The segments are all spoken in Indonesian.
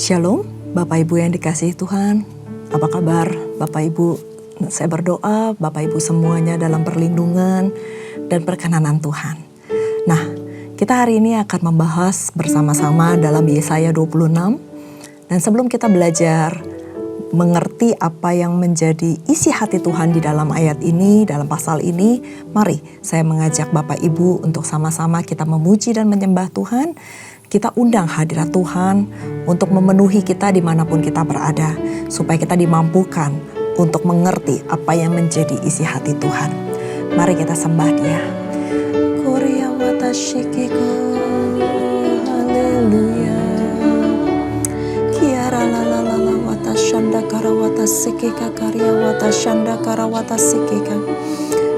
Shalom, Bapak Ibu yang dikasihi Tuhan. Apa kabar Bapak Ibu? Saya berdoa Bapak Ibu semuanya dalam perlindungan dan perkenanan Tuhan. Nah, kita hari ini akan membahas bersama-sama dalam Yesaya 26. Dan sebelum kita belajar mengerti apa yang menjadi isi hati Tuhan di dalam ayat ini, dalam pasal ini, mari saya mengajak Bapak Ibu untuk sama-sama kita memuji dan menyembah Tuhan. Kita undang hadirat Tuhan untuk memenuhi kita dimanapun kita berada, supaya kita dimampukan untuk mengerti apa yang menjadi isi hati Tuhan. Mari kita sembah Dia. Korea watashikiku, haleluya. Kiara la la la la watashanda karawata sikika karya watashanda karawata sikika.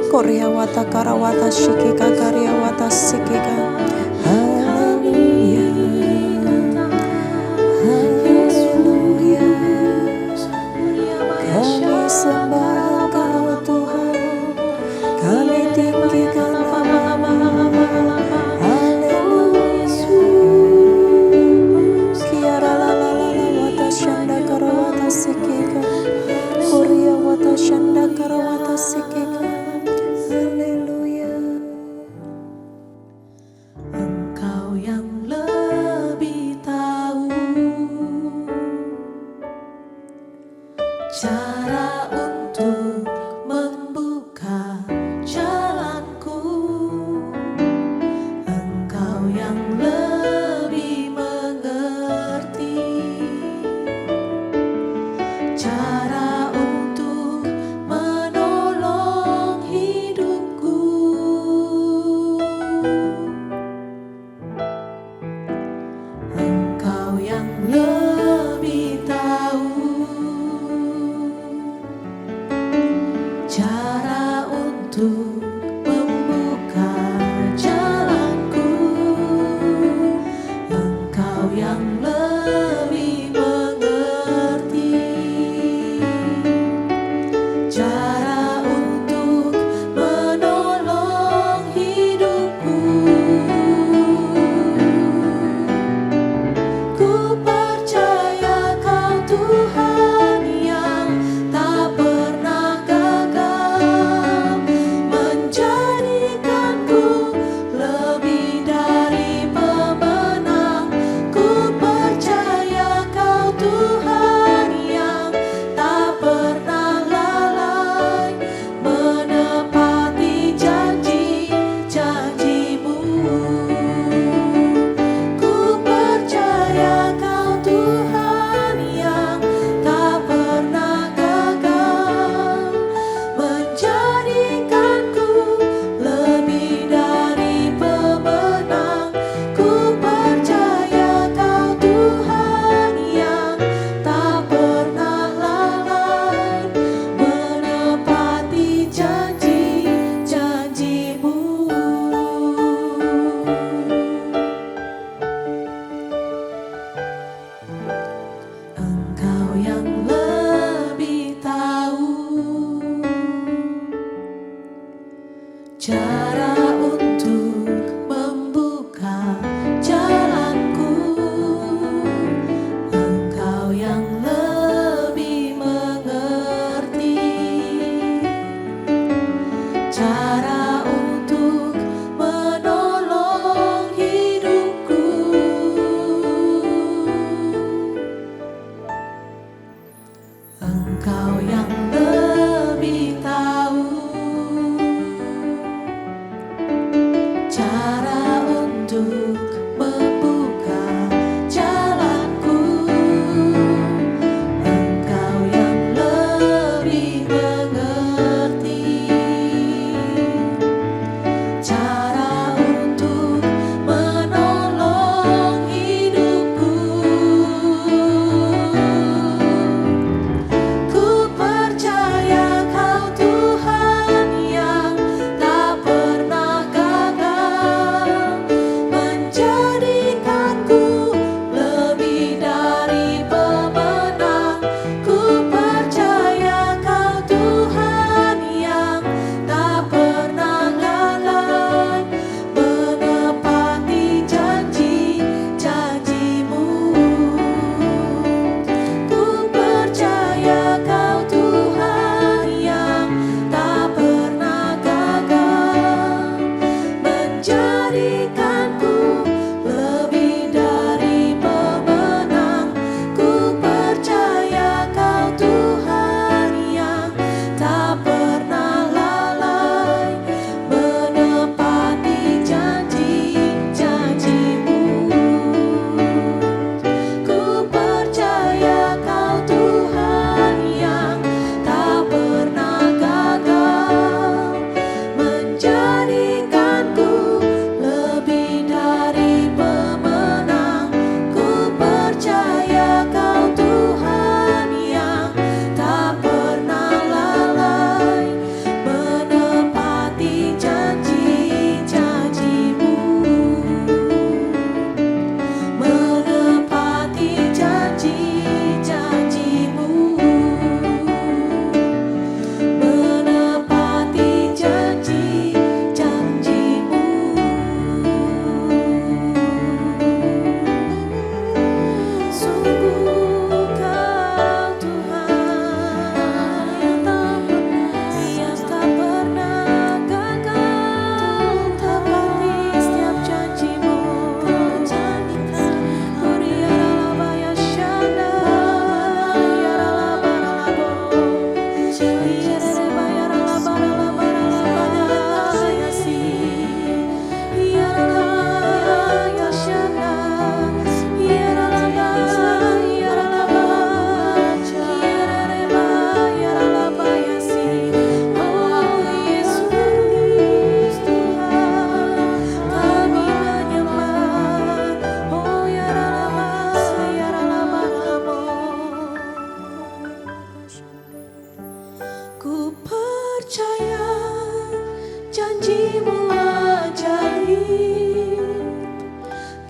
Korea wata karawata shikika karya wata sikika. Sembah Kau Tuhan, kami tinggikan nama-Mu. Haleluya. Kiara la la la la wata shanda karawata sikika. Korea wata shanda karawata sikika. Haleluya. Engkau yang lebih tahu cara untuk membuka jalanku. Engkau yang lebih mengerti cara untuk menolong hidupku. Engkau yang lebih tahu cara untuk membuka jalanku. Engkau yang lebih mengerti cara untuk menolong hidupku. Ku percaya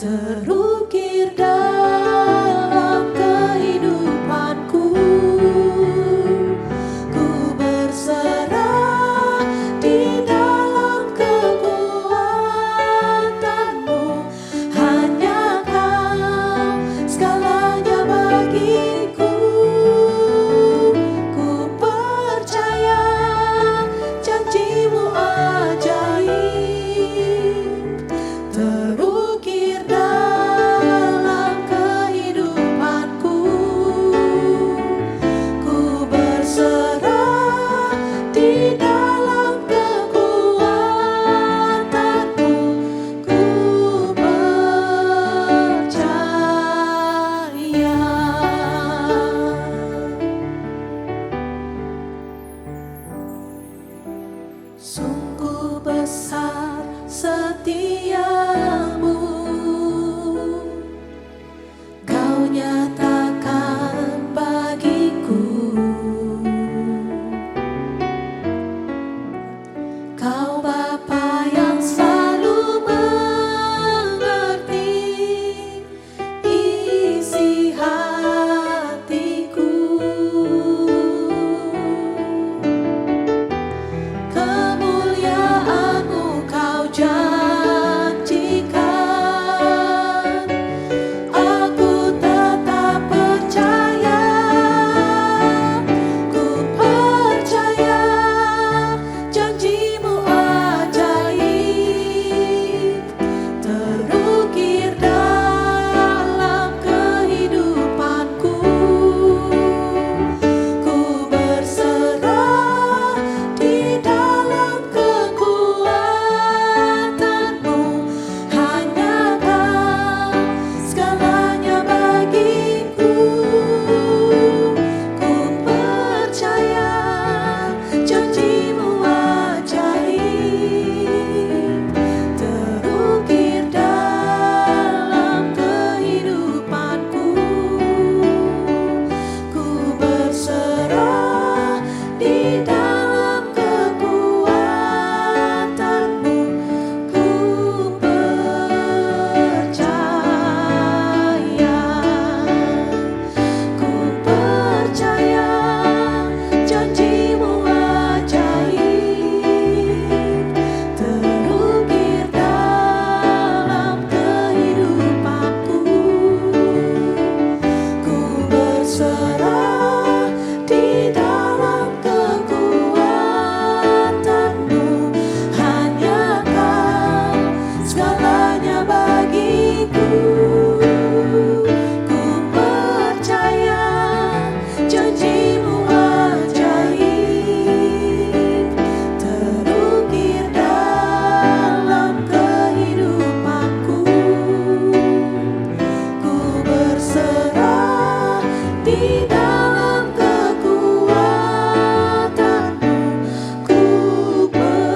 terukir dalam kehidupanku. Ku berserah di dalam kekuatanmu. Hanya Kau segalanya bagiku. Ku percaya janjimu ajaib, terukir dalam kehidupanku. Ku berserah di dalam kekuatanmu. Ku percaya. Sungguh besar setiamu, Kau nyatakan bagiku. Kau Bapa yang selalu mengerti isi hatiku. Kemuliaan-Mu Kau janjikan, aku tetap percaya. Ku percaya janjimu ajaib, terukir dalam kehidupanku. Ku berserah di dalam kekuatanmu. Hanya Kau segalanya bagiku. Ku percaya janjimu ajaib, terukir dalam kehidupanku. Ku berserah di dalam kekuatanmu. Ku percaya. Ku percaya janjimu ajaib, terukir dalam kehidupanku. Ku berserah di dalam kekuatanmu. Hanya Kau segalanya bagiku. Ku percaya janjimu ajaib, terukir dalam kehidupanku. Ku berserah di dalam kekuatanmu. Ku percaya.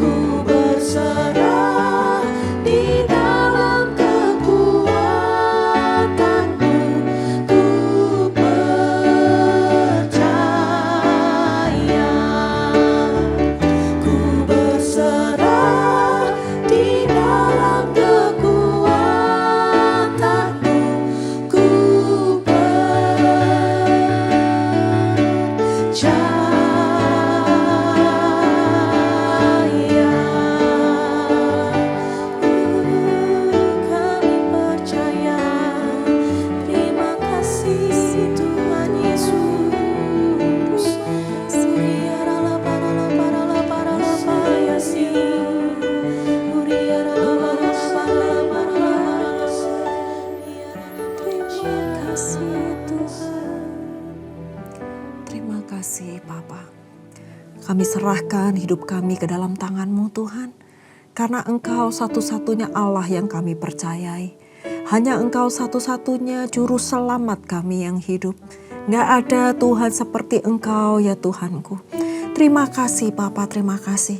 Ku berserah di dalam kekuatanmu. Ku percaya. Ku berserah di dalam kekuatanmu. Ku percaya. Kami percaya. Terima kasih Tuhan Yesus. Uriarala parala parala parala payasi. Uriarala parala parala parala. Terima kasih Tuhan. Terima kasih Bapa. Kami serahkan hidup kami ke dalam tangan-Mu Tuhan. Karena Engkau satu-satunya Allah yang kami percayai. Hanya Engkau satu-satunya juru selamat kami yang hidup. Gak ada Tuhan seperti Engkau ya Tuhanku. Terima kasih Bapa, terima kasih.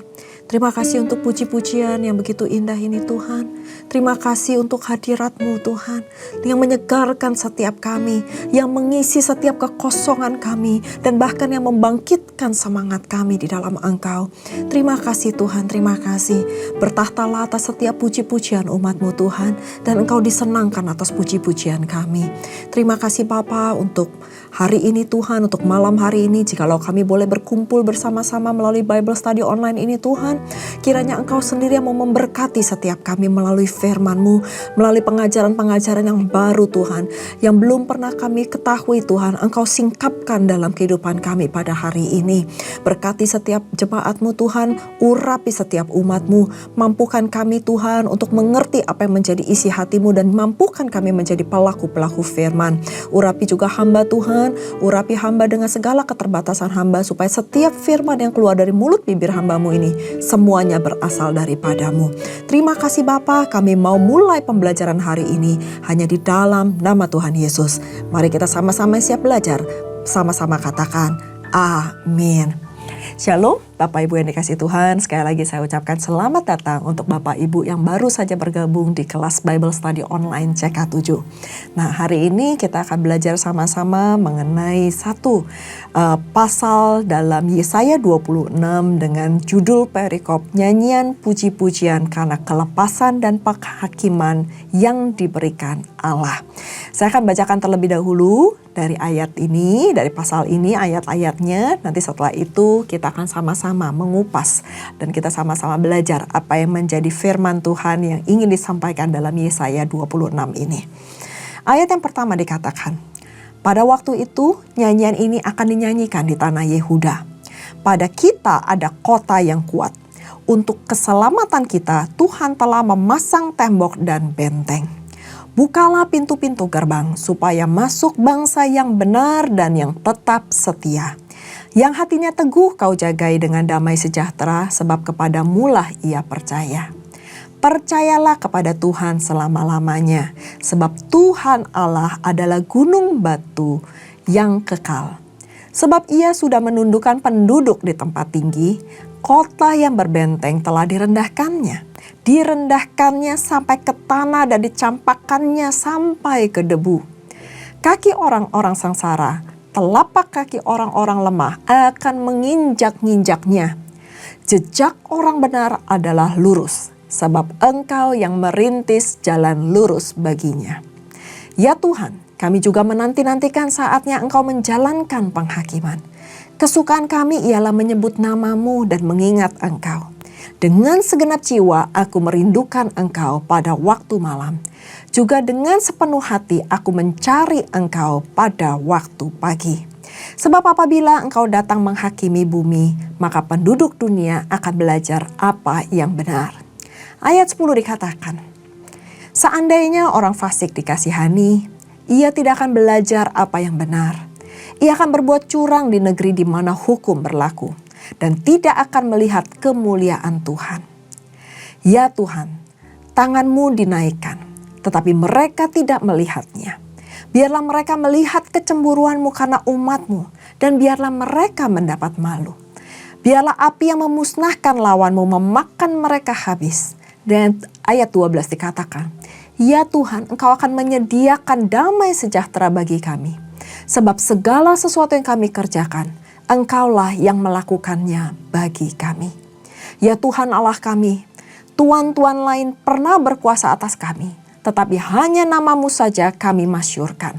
Terima kasih untuk puji-pujian yang begitu indah ini Tuhan. Terima kasih untuk hadirat-Mu Tuhan, yang menyegarkan setiap kami, yang mengisi setiap kekosongan kami, dan bahkan yang membangkitkan semangat kami di dalam Engkau. Terima kasih Tuhan, terima kasih. Bertahtalah atas setiap puji-pujian umat-Mu Tuhan, dan Engkau disenangkan atas puji-pujian kami. Terima kasih Bapa untuk hari ini Tuhan, untuk malam hari ini, jikalau kami boleh berkumpul bersama-sama melalui Bible Study online ini Tuhan, kiranya Engkau sendiri yang mau memberkati setiap kami melalui firman-Mu, melalui pengajaran-pengajaran yang baru Tuhan, yang belum pernah kami ketahui Tuhan, Engkau singkapkan dalam kehidupan kami pada hari ini. Berkati setiap jemaat-Mu Tuhan, urapi setiap umat-Mu, mampukan kami Tuhan untuk mengerti apa yang menjadi isi hati-Mu, dan mampukan kami menjadi pelaku-pelaku firman. Urapi juga hamba Tuhan, urapi hamba dengan segala keterbatasan hamba, supaya setiap firman yang keluar dari mulut bibir hamba-Mu ini semuanya berasal daripada-Mu. Terima kasih Bapa, kami mau mulai pembelajaran hari ini hanya di dalam nama Tuhan Yesus. Mari kita sama-sama siap belajar, sama-sama katakan amin. Shalom Bapak Ibu yang dikasih Tuhan, sekali lagi saya ucapkan selamat datang untuk Bapak Ibu yang baru saja bergabung di kelas Bible Study Online CK7. Nah, hari ini kita akan belajar sama-sama mengenai satu pasal dalam Yesaya 26 dengan judul perikop nyanyian puji-pujian karena kelepasan dan penghakiman yang diberikan Allah. Saya akan bacakan terlebih dahulu dari ayat ini, dari pasal ini ayat-ayatnya. Nanti setelah itu kita akan sama-sama mengupas dan kita sama-sama belajar apa yang menjadi firman Tuhan yang ingin disampaikan dalam Yesaya 26 ini. Ayat yang pertama dikatakan, pada waktu itu nyanyian ini akan dinyanyikan di tanah Yehuda. Pada kita ada kota yang kuat. Untuk keselamatan kita Tuhan telah memasang tembok dan benteng. Bukalah pintu-pintu gerbang supaya masuk bangsa yang benar dan yang tetap setia. Yang hatinya teguh kau jagai dengan damai sejahtera, sebab kepadamulah ia percaya. Percayalah kepada Tuhan selama-lamanya, sebab Tuhan Allah adalah gunung batu yang kekal. Sebab ia sudah menundukkan penduduk di tempat tinggi, kota yang berbenteng telah direndahkannya. Direndahkannya sampai ke tanah dan dicampakkannya sampai ke debu. Kaki orang-orang sengsara, telapak kaki orang-orang lemah akan menginjak-injaknya. Jejak orang benar adalah lurus, sebab Engkau yang merintis jalan lurus baginya. Ya Tuhan, kami juga menanti-nantikan saatnya Engkau menjalankan penghakiman. Kesukaan kami ialah menyebut nama-Mu dan mengingat Engkau. Dengan segenap jiwa aku merindukan Engkau pada waktu malam. Juga dengan sepenuh hati aku mencari Engkau pada waktu pagi. Sebab apabila Engkau datang menghakimi bumi, maka penduduk dunia akan belajar apa yang benar. Ayat 10 dikatakan, seandainya orang fasik dikasihani, ia tidak akan belajar apa yang benar. Ia akan berbuat curang di negeri di mana hukum berlaku, dan tidak akan melihat kemuliaan Tuhan. Ya Tuhan, tangan-Mu dinaikkan, tetapi mereka tidak melihatnya. Biarlah mereka melihat kecemburuan-Mu karena umat-Mu, dan biarlah mereka mendapat malu. Biarlah api yang memusnahkan lawan-Mu memakan mereka habis. Dan ayat 12 dikatakan, ya Tuhan, Engkau akan menyediakan damai sejahtera bagi kami. Sebab segala sesuatu yang kami kerjakan, Engkaulah yang melakukannya bagi kami. Ya Tuhan Allah kami, tuan-tuan lain pernah berkuasa atas kami, tetapi hanya nama-Mu saja kami masyurkan.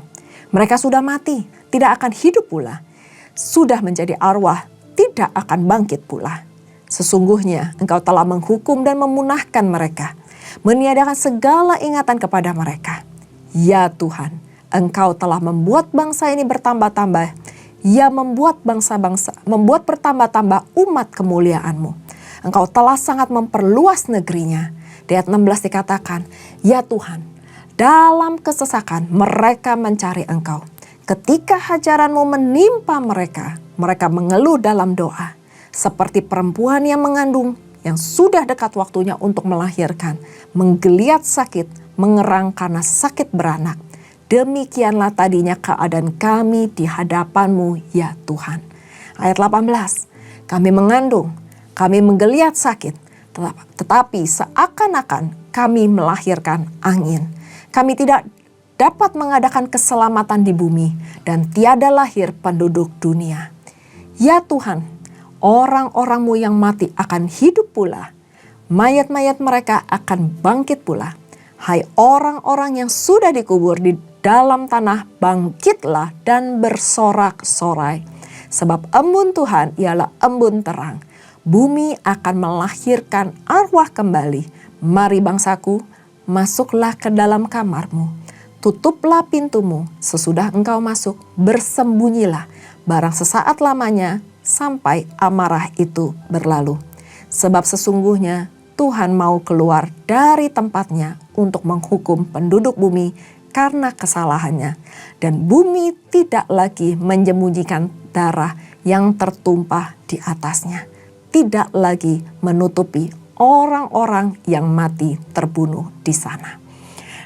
Mereka sudah mati, tidak akan hidup pula. Sudah menjadi arwah, tidak akan bangkit pula. Sesungguhnya Engkau telah menghukum dan memunahkan mereka, meniadakan segala ingatan kepada mereka. Ya Tuhan, Engkau telah membuat bangsa ini bertambah-tambah. Ia membuat bangsa-bangsa, membuat bertambah-tambah umat kemuliaan-Mu. Engkau telah sangat memperluas negerinya. Di ayat 16 dikatakan, ya Tuhan, dalam kesesakan mereka mencari Engkau. Ketika hajaran-Mu menimpa mereka, mereka mengeluh dalam doa. Seperti perempuan yang mengandung, yang sudah dekat waktunya untuk melahirkan, menggeliat sakit, mengerang karena sakit beranak. Demikianlah tadinya keadaan kami di hadapan-Mu, ya Tuhan. Ayat 18, kami mengandung, Kami menggeliat sakit, tetapi seakan-akan kami melahirkan angin. Kami tidak dapat mengadakan keselamatan di bumi dan tiada lahir penduduk dunia. Ya Tuhan, orang-orang-Mu yang mati akan hidup pula. Mayat-mayat mereka akan bangkit pula. Hai orang-orang yang sudah dikubur di dalam tanah, bangkitlah dan bersorak-sorai. Sebab embun Tuhan ialah embun terang. Bumi akan melahirkan arwah kembali. Mari bangsaku, masuklah ke dalam kamarmu. Tutuplah pintumu, sesudah engkau masuk, bersembunyilah. Barang sesaat lamanya, sampai amarah itu berlalu. Sebab sesungguhnya Tuhan mau keluar dari tempatnya untuk menghukum penduduk bumi karena kesalahannya. Dan bumi tidak lagi menyembunyikan darah yang tertumpah di atasnya. Tidak lagi menutupi orang-orang yang mati terbunuh di sana.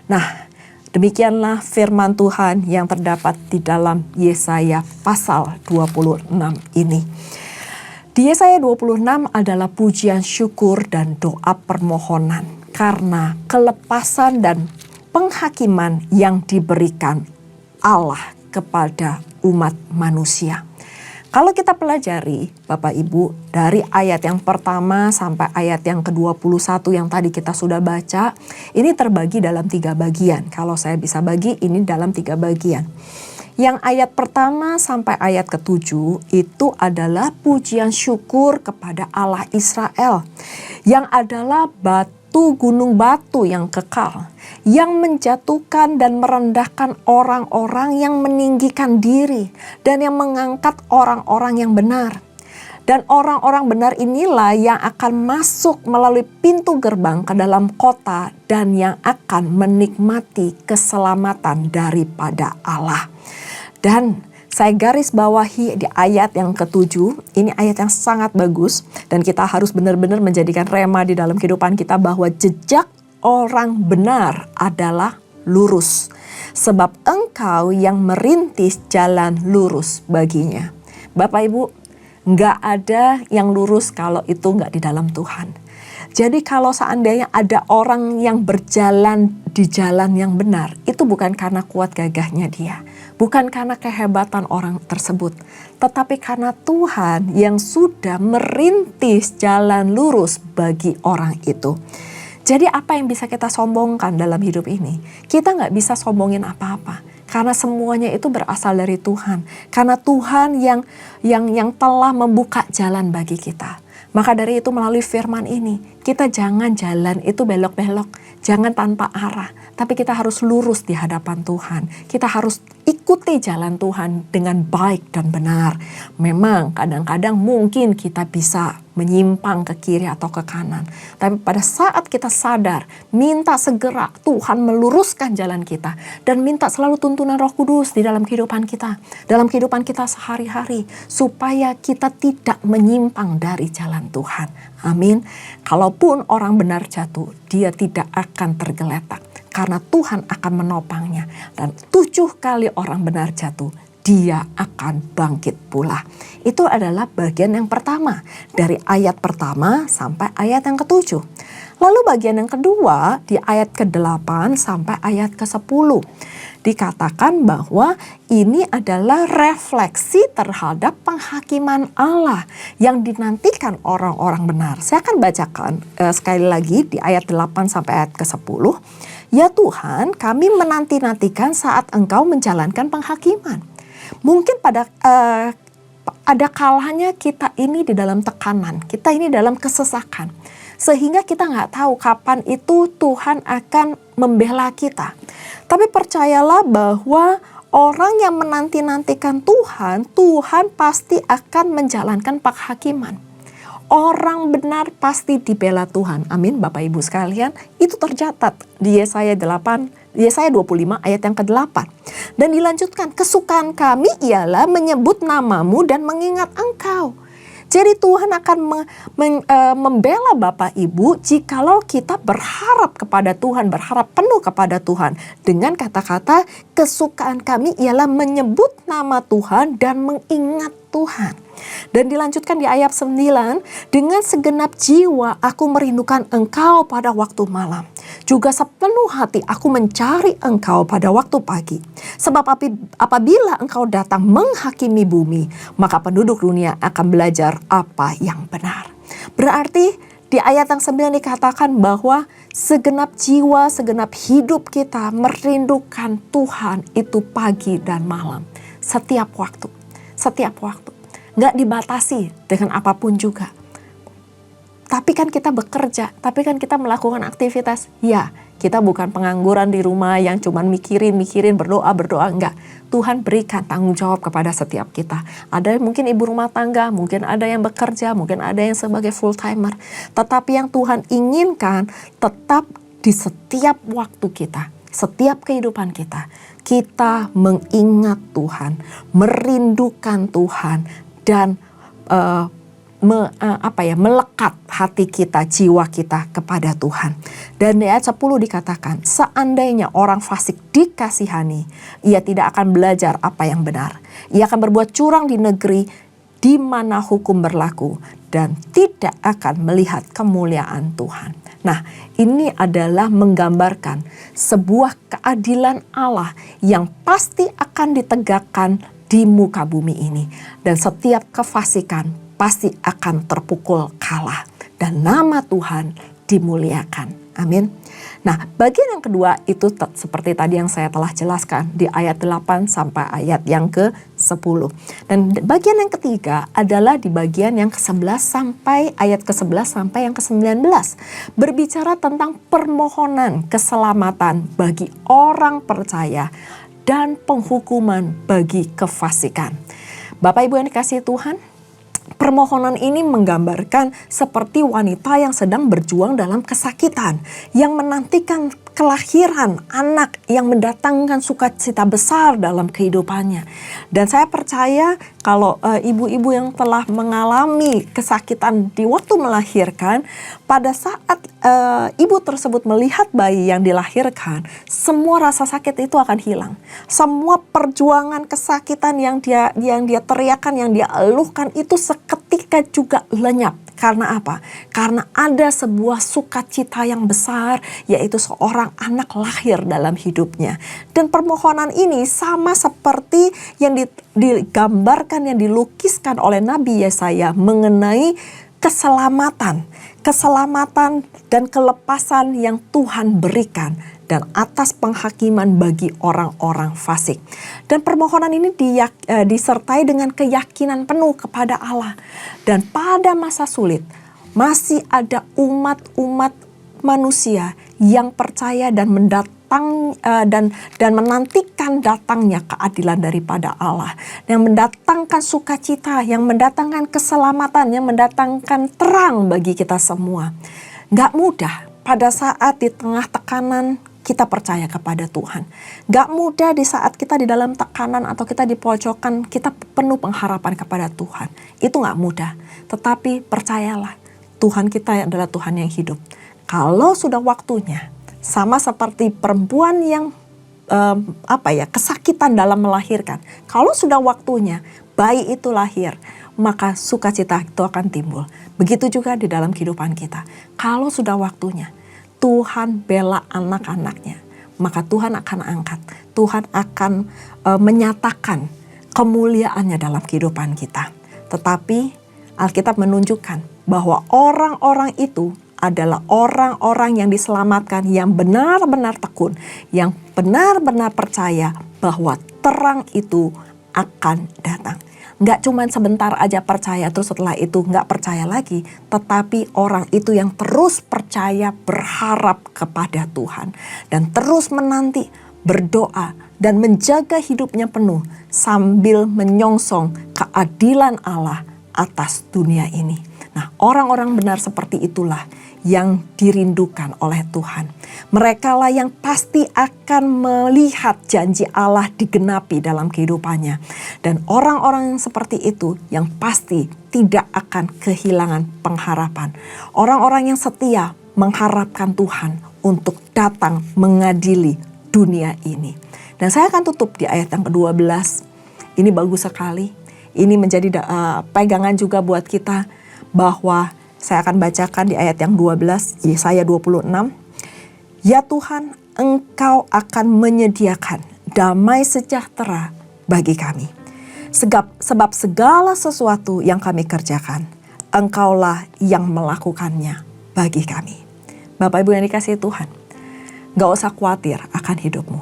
Nah, demikianlah firman Tuhan yang terdapat di dalam Yesaya pasal 26 ini. Di Yesaya 26 adalah pujian syukur dan doa permohonan karena kelepasan dan penghakiman yang diberikan Allah kepada umat manusia. Kalau kita pelajari Bapak Ibu dari ayat yang pertama sampai ayat yang ke-21 yang tadi kita sudah baca, ini terbagi dalam 3 bagian. Kalau saya bisa bagi ini dalam 3 bagian. Yang ayat pertama sampai ayat ke-7 itu adalah pujian syukur kepada Allah Israel. Yang adalah gunung batu yang kekal. Yang menjatuhkan dan merendahkan orang-orang yang meninggikan diri. Dan yang mengangkat orang-orang yang benar. Dan orang-orang benar inilah yang akan masuk melalui pintu gerbang ke dalam kota. Dan yang akan menikmati keselamatan daripada Allah. Dan saya garis bawahi di ayat yang ke-7, ini ayat yang sangat bagus. Dan kita harus benar-benar menjadikan rema di dalam kehidupan kita bahwa jejak orang benar adalah lurus. Sebab engkau yang merintis jalan lurus baginya. Bapak Ibu, nggak ada yang lurus kalau itu nggak di dalam Tuhan. Jadi kalau seandainya ada orang yang berjalan di jalan yang benar, itu bukan karena kuat gagahnya dia. Bukan karena kehebatan orang tersebut. Tetapi karena Tuhan yang sudah merintis jalan lurus bagi orang itu. Jadi apa yang bisa kita sombongkan dalam hidup ini? Kita nggak bisa sombongin apa-apa. Karena semuanya itu berasal dari Tuhan. Karena Tuhan yang telah membuka jalan bagi kita. Maka dari itu melalui firman ini, kita jangan jalan itu belok-belok, jangan tanpa arah. Tapi kita harus lurus di hadapan Tuhan. Kita harus ikuti jalan Tuhan dengan baik dan benar. Memang kadang-kadang mungkin kita bisa menyimpang ke kiri atau ke kanan. Tapi pada saat kita sadar, minta segera Tuhan meluruskan jalan kita. Dan minta selalu tuntunan Roh Kudus di dalam kehidupan kita. Dalam kehidupan kita sehari-hari. Supaya kita tidak menyimpang dari jalan Tuhan. Amin. Kalaupun orang benar jatuh, dia tidak akan tergeletak. Karena Tuhan akan menopangnya. Dan 7 kali orang benar jatuh, dia akan bangkit pula. Itu adalah bagian yang pertama. Dari ayat pertama sampai ayat yang ke-7. Lalu bagian yang kedua di ayat ke-8 sampai ayat ke-10. Dikatakan bahwa ini adalah refleksi terhadap penghakiman Allah yang dinantikan orang-orang benar. Saya akan bacakan sekali lagi di ayat 8 sampai ayat ke-10. Ya Tuhan, kami menanti-nantikan saat Engkau menjalankan penghakiman. Mungkin ada kalanya kita ini di dalam tekanan, kita ini dalam kesesakan. Sehingga kita nggak tahu kapan itu Tuhan akan membela kita. Tapi percayalah bahwa orang yang menanti-nantikan Tuhan, Tuhan pasti akan menjalankan penghakiman. Orang benar pasti dibela Tuhan. Amin Bapak Ibu sekalian. Itu tercatat di Yesaya 25 ayat yang ke-8. Dan dilanjutkan, kesukaan kami ialah menyebut namamu dan mengingat Engkau. Jadi Tuhan akan membela Bapak Ibu jikalau kita berharap kepada Tuhan, berharap penuh kepada Tuhan. Dengan kata-kata, kesukaan kami ialah menyebut nama Tuhan dan mengingat Tuhan. Dan dilanjutkan di ayat 9, dengan segenap jiwa aku merindukan Engkau pada waktu malam. Juga sepenuh hati aku mencari Engkau pada waktu pagi. Sebab apabila Engkau datang menghakimi bumi, maka penduduk dunia akan belajar apa yang benar. Berarti di ayat yang 9 dikatakan bahwa segenap jiwa, segenap hidup kita merindukan Tuhan itu pagi dan malam. Setiap waktu. Nggak dibatasi dengan apapun juga. Tapi kan kita bekerja, tapi kan kita melakukan aktivitas. Ya, kita bukan pengangguran di rumah yang cuman mikirin, berdoa, enggak. Tuhan berikan tanggung jawab kepada setiap kita. Ada mungkin ibu rumah tangga, mungkin ada yang bekerja, mungkin ada yang sebagai full timer. Tetapi yang Tuhan inginkan tetap di setiap waktu kita, setiap kehidupan kita mengingat Tuhan, merindukan Tuhan, dan melekat hati kita, jiwa kita kepada Tuhan. Dan di ayat 10 dikatakan, seandainya orang fasik dikasihani, ia tidak akan belajar apa yang benar. Ia akan berbuat curang di negeri di mana hukum berlaku dan tidak akan melihat kemuliaan Tuhan. Nah, ini adalah menggambarkan sebuah keadilan Allah yang pasti akan ditegakkan di muka bumi ini. Dan setiap kefasikan pasti akan terpukul kalah. Dan nama Tuhan dimuliakan. Amin. Nah, bagian yang kedua itu seperti tadi yang saya telah jelaskan di ayat 8 sampai ayat yang ke-10. Dan bagian yang ketiga adalah di bagian yang ke-11 sampai ayat ke-11 sampai yang ke-19. Berbicara tentang permohonan keselamatan bagi orang percaya dan penghukuman bagi kefasikan. Bapak Ibu yang dikasihi Tuhan, permohonan ini menggambarkan seperti wanita yang sedang berjuang dalam kesakitan, yang menantikan kelahiran anak yang mendatangkan sukacita besar dalam kehidupannya. Dan saya percaya kalau ibu-ibu yang telah mengalami kesakitan di waktu melahirkan, pada saat ibu tersebut melihat bayi yang dilahirkan, semua rasa sakit itu akan hilang. Semua perjuangan kesakitan yang dia teriakan, yang dia eluhkan itu seketika juga lenyap. Karena apa? Karena ada sebuah sukacita yang besar, yaitu seorang anak lahir dalam hidupnya. Dan permohonan ini sama seperti yang digambarkan, yang dilukiskan oleh Nabi Yesaya mengenai keselamatan dan kelepasan yang Tuhan berikan, dan atas penghakiman bagi orang-orang fasik. Dan permohonan ini disertai dengan keyakinan penuh kepada Allah. Dan pada masa sulit masih ada umat-umat manusia yang percaya dan menantikan datangnya keadilan daripada Allah, yang mendatangkan sukacita, yang mendatangkan keselamatan, yang mendatangkan terang bagi kita semua. Gak mudah pada saat di tengah tekanan kita percaya kepada Tuhan. Gak mudah di saat kita di dalam tekanan atau kita di pojokan, kita penuh pengharapan kepada Tuhan. Itu gak mudah. Tetapi percayalah, Tuhan kita adalah Tuhan yang hidup. Kalau sudah waktunya, sama seperti perempuan yang kesakitan dalam melahirkan. Kalau sudah waktunya bayi itu lahir, maka sukacita itu akan timbul. Begitu juga di dalam kehidupan kita. Kalau sudah waktunya Tuhan bela anak-anaknya, maka Tuhan akan angkat. Tuhan akan menyatakan kemuliaannya dalam kehidupan kita. Tetapi Alkitab menunjukkan bahwa orang-orang itu adalah orang-orang yang diselamatkan, yang benar-benar tekun, yang benar-benar percaya bahwa terang itu akan datang. Gak cuma sebentar aja percaya terus setelah itu gak percaya lagi. Tetapi orang itu yang terus percaya, berharap kepada Tuhan. Dan terus menanti, berdoa, dan menjaga hidupnya penuh sambil menyongsong keadilan Allah atas dunia ini. Nah, orang-orang benar seperti itulah yang dirindukan oleh Tuhan. Mereka lah yang pasti akan melihat janji Allah digenapi dalam kehidupannya. Dan orang-orang yang seperti itu yang pasti tidak akan kehilangan pengharapan. Orang-orang yang setia mengharapkan Tuhan untuk datang mengadili dunia ini. Dan saya akan tutup di ayat yang ke-12. Ini bagus sekali. Ini menjadi pegangan juga buat kita, bahwa saya akan bacakan di ayat yang 12, Yesaya 26. Ya Tuhan, Engkau akan menyediakan damai sejahtera bagi kami. Sebab segala sesuatu yang kami kerjakan, Engkaulah yang melakukannya bagi kami. Bapak Ibu yang dikasihi Tuhan, gak usah khawatir akan hidupmu.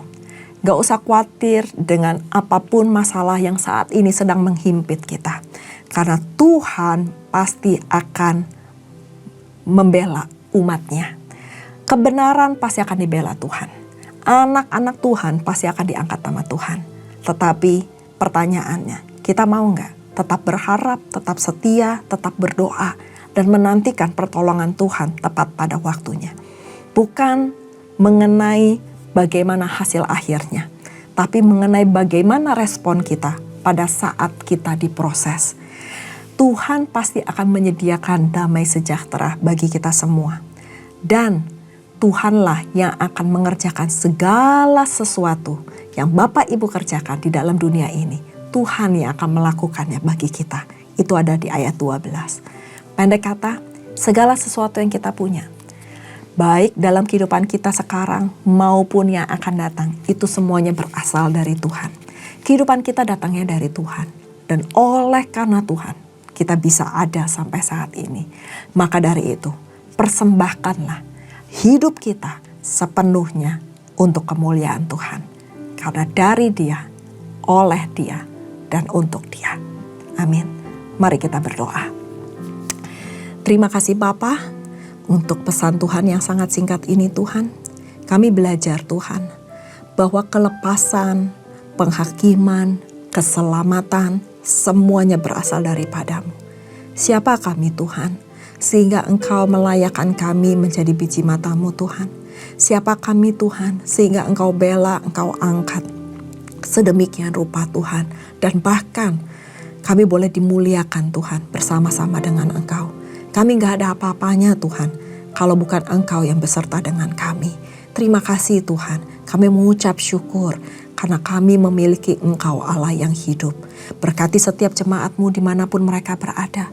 Gak usah khawatir dengan apapun masalah yang saat ini sedang menghimpit kita. Karena Tuhan pasti akan membela umatnya. Kebenaran pasti akan dibela Tuhan. Anak-anak Tuhan pasti akan diangkat nama Tuhan. Tetapi pertanyaannya, kita mau nggak tetap berharap, tetap setia, tetap berdoa, dan menantikan pertolongan Tuhan tepat pada waktunya. Bukan mengenai bagaimana hasil akhirnya, tapi mengenai bagaimana respon kita pada saat kita diproses. Tuhan pasti akan menyediakan damai sejahtera bagi kita semua. Dan Tuhanlah yang akan mengerjakan segala sesuatu yang Bapak Ibu kerjakan di dalam dunia ini. Tuhan yang akan melakukannya bagi kita. Itu ada di ayat 12. Pendek kata, segala sesuatu yang kita punya, baik dalam kehidupan kita sekarang maupun yang akan datang, itu semuanya berasal dari Tuhan. Kehidupan kita datangnya dari Tuhan. Dan oleh karena Tuhan, kita bisa ada sampai saat ini. Maka dari itu, persembahkanlah hidup kita sepenuhnya untuk kemuliaan Tuhan. Karena dari Dia, oleh Dia, dan untuk Dia. Amin. Mari kita berdoa. Terima kasih Bapa untuk pesan Tuhan yang sangat singkat ini Tuhan. Kami belajar Tuhan bahwa kelepasan, penghakiman, keselamatan, semuanya berasal daripadamu. Siapa kami Tuhan, sehingga Engkau melayakkan kami menjadi biji mata-Mu Tuhan. Siapa kami Tuhan, sehingga Engkau bela, Engkau angkat sedemikian rupa Tuhan. Dan bahkan kami boleh dimuliakan Tuhan bersama-sama dengan Engkau. Kami gak ada apa-apanya Tuhan, kalau bukan Engkau yang beserta dengan kami. Terima kasih Tuhan, kami mengucap syukur karena kami memiliki Engkau Allah yang hidup. Berkati setiap jemaat-Mu dimanapun mereka berada.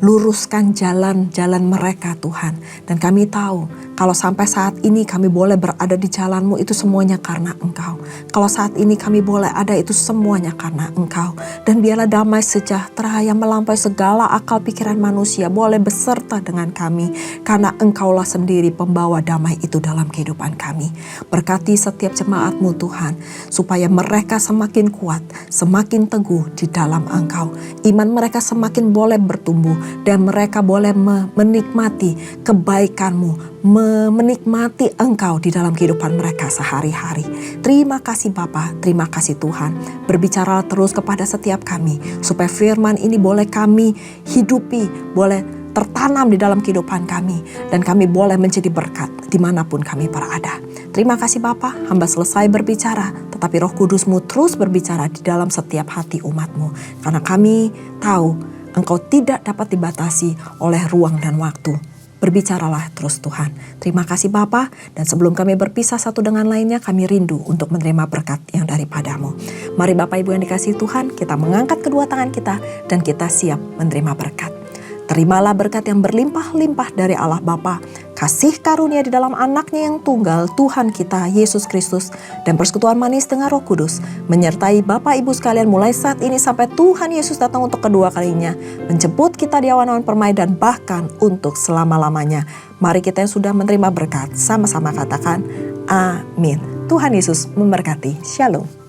Luruskan jalan-jalan mereka Tuhan. Dan kami tahu kalau sampai saat ini kami boleh berada di jalan-Mu itu semuanya karena Engkau. Kalau saat ini kami boleh ada itu semuanya karena Engkau. Dan biarlah damai sejahtera yang melampaui segala akal pikiran manusia boleh beserta dengan kami. Karena Engkaulah sendiri pembawa damai itu dalam kehidupan kami. Berkati setiap jemaat-Mu Tuhan, supaya mereka semakin kuat, semakin teguh di dalam Engkau. Iman mereka semakin boleh bertumbuh dan mereka boleh menikmati kebaikan-Mu, menikmati Engkau di dalam kehidupan mereka sehari-hari. Terima kasih Bapa, terima kasih Tuhan. Berbicara terus kepada setiap kami, supaya firman ini boleh kami hidupi, boleh tertanam di dalam kehidupan kami, dan kami boleh menjadi berkat dimanapun kami berada. Terima kasih Bapa, hamba selesai berbicara, tetapi Roh Kudus-Mu terus berbicara di dalam setiap hati umat-Mu. Karena kami tahu Engkau tidak dapat dibatasi oleh ruang dan waktu. Berbicaralah terus Tuhan. Terima kasih Bapa, dan sebelum kami berpisah satu dengan lainnya, kami rindu untuk menerima berkat yang daripada-Mu. Mari Bapak Ibu yang dikasihi Tuhan, kita mengangkat kedua tangan kita dan kita siap menerima berkat. Terimalah berkat yang berlimpah-limpah dari Allah Bapa, kasih karunia di dalam anaknya yang tunggal Tuhan kita Yesus Kristus, dan persekutuan manis dengan Roh Kudus menyertai Bapak Ibu sekalian mulai saat ini sampai Tuhan Yesus datang untuk kedua kalinya, menjemput kita di awan-awan permai dan bahkan untuk selama-lamanya. Mari kita yang sudah menerima berkat sama-sama katakan amin. Tuhan Yesus memberkati. Shalom.